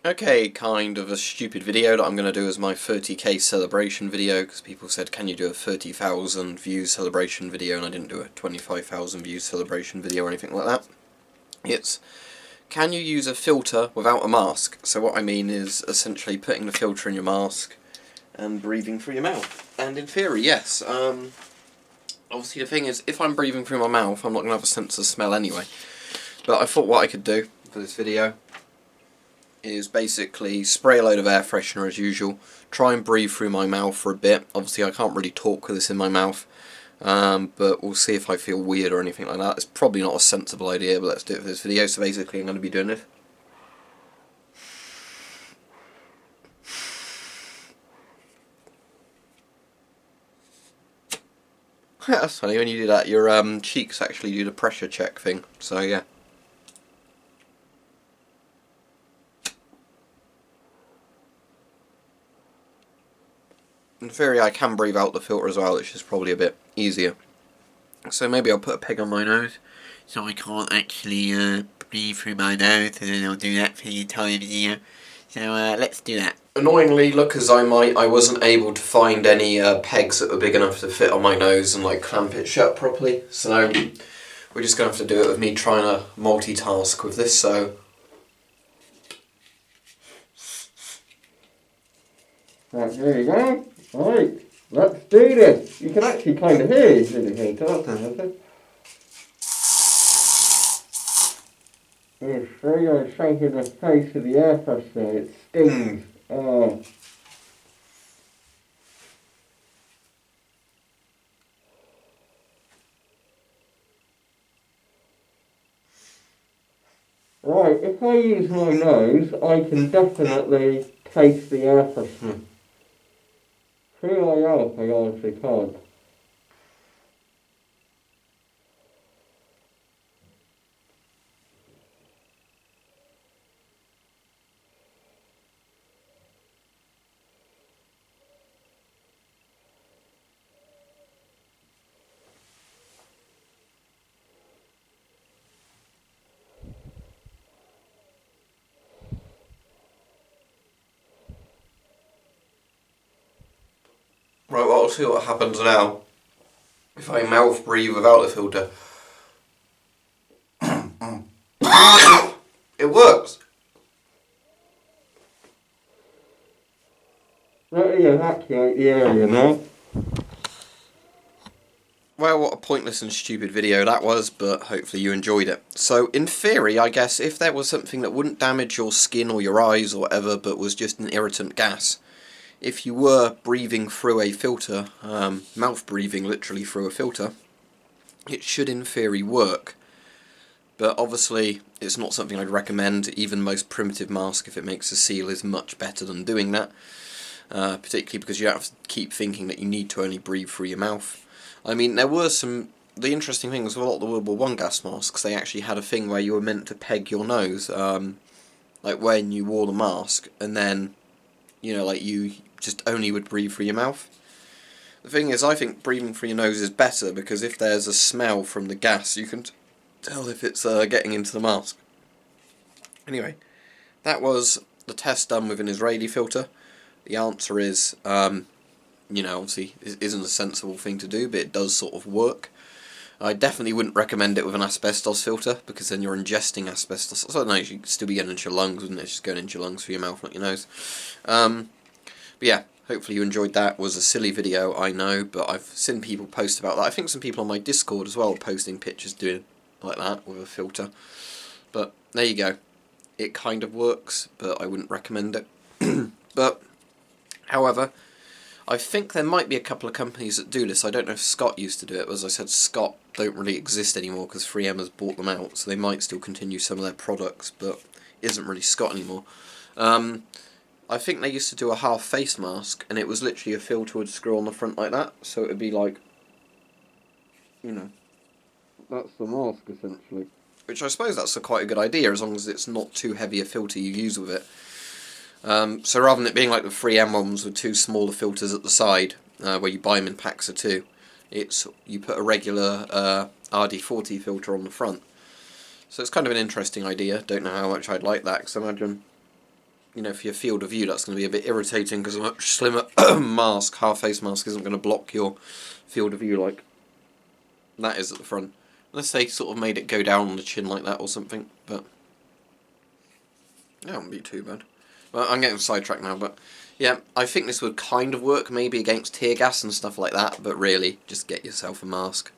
Okay, kind of a stupid video that I'm going to do as my 30k celebration video, because people said, can you do a 30,000 views celebration video, and I didn't do a 25,000 views celebration video or anything like that. It's, can you use a filter without a mask? So what I mean is essentially putting the filter in your mask and breathing through your mouth. And in theory, yes. Obviously the thing is, if I'm breathing through my mouth, I'm not going to have a sense of smell anyway. But I thought what I could do for this video is basically spray a load of air freshener as usual, try and breathe through my mouth for a bit. Obviously I can't really talk with this in my mouth, but we'll see if I feel weird or anything like that. It's probably not a sensible idea, but let's do it for this video. So basically I'm going to be doing this. That's funny, when you do that your cheeks actually do the pressure check thing, so yeah. In theory I can breathe out the filter as well, which is probably a bit easier. So maybe I'll put a peg on my nose, so I can't actually breathe through my nose, and then I'll do that for the entire video. So let's do that. Annoyingly, look as I might, I wasn't able to find any pegs that were big enough to fit on my nose and like clamp it shut properly. So we're just going to have to do it with me trying to multitask with this, so... Right, there you go. Right, let's do this. You can actually kind of hear it in here, can't you? It's very shaking the face of the air freshener. It stings. Oh. Right, if I use my nose, I can definitely taste the air freshener. Through my mouth, I honestly can't. Right, well, I'll see what happens now if I mouth breathe without the filter. It works! Let me evacuate the area now. Well, what a pointless and stupid video that was, but hopefully you enjoyed it. So, in theory, I guess, if there was something that wouldn't damage your skin or your eyes or whatever, but was just an irritant gas, if you were breathing through a filter, mouth breathing literally through a filter, it should in theory work. But obviously, it's not something I'd recommend. Even most primitive mask, if it makes a seal, is much better than doing that. Particularly because you have to keep thinking that you need to only breathe through your mouth. I mean, there were some... The interesting thing was with a lot of the World War I gas masks, they actually had a thing where you were meant to peg your nose, like when you wore the mask, and then, you know, like you just only would breathe through your mouth. The thing is, I think breathing through your nose is better, because if there's a smell from the gas, you can tell if it's getting into the mask. Anyway, that was the test done with an Israeli filter. The answer is... you know, obviously it isn't a sensible thing to do, but it does sort of work. I definitely wouldn't recommend it with an asbestos filter, because then you're ingesting asbestos. So I don't know, you could still be getting into your lungs, wouldn't it? It's just going into your lungs through your mouth, not your nose. But yeah, hopefully you enjoyed that. It was a silly video, I know, but I've seen people post about that. I think some people on my Discord as well posting pictures doing like that with a filter. But there you go. It kind of works, but I wouldn't recommend it. But, however... I think there might be a couple of companies that do this. I don't know if Scott used to do it, but as I said, Scott don't really exist anymore because 3M has bought them out, so they might still continue some of their products, but isn't really Scott anymore. I think they used to do a half face mask, and it was literally a filter would screw on the front like that, so it would be like, you know, That's the mask, essentially. which I suppose that's quite a good idea, as long as it's not too heavy a filter you use with it. So rather than it being like the 3M ones with two smaller filters at the side, where you buy them in packs of two, it's you put a regular RD40 filter on the front. So it's kind of an interesting idea. Don't know how much I'd like that, because I imagine you know, for your field of view, that's going to be a bit irritating because a much slimmer mask, half-face mask, isn't going to block your field of view like that is at the front. Unless they sort of made it go down on the chin like that or something, but that wouldn't be too bad. Well, I'm getting sidetracked now, but yeah, I think this would kind of work maybe against tear gas and stuff like that, but really, just get yourself a mask.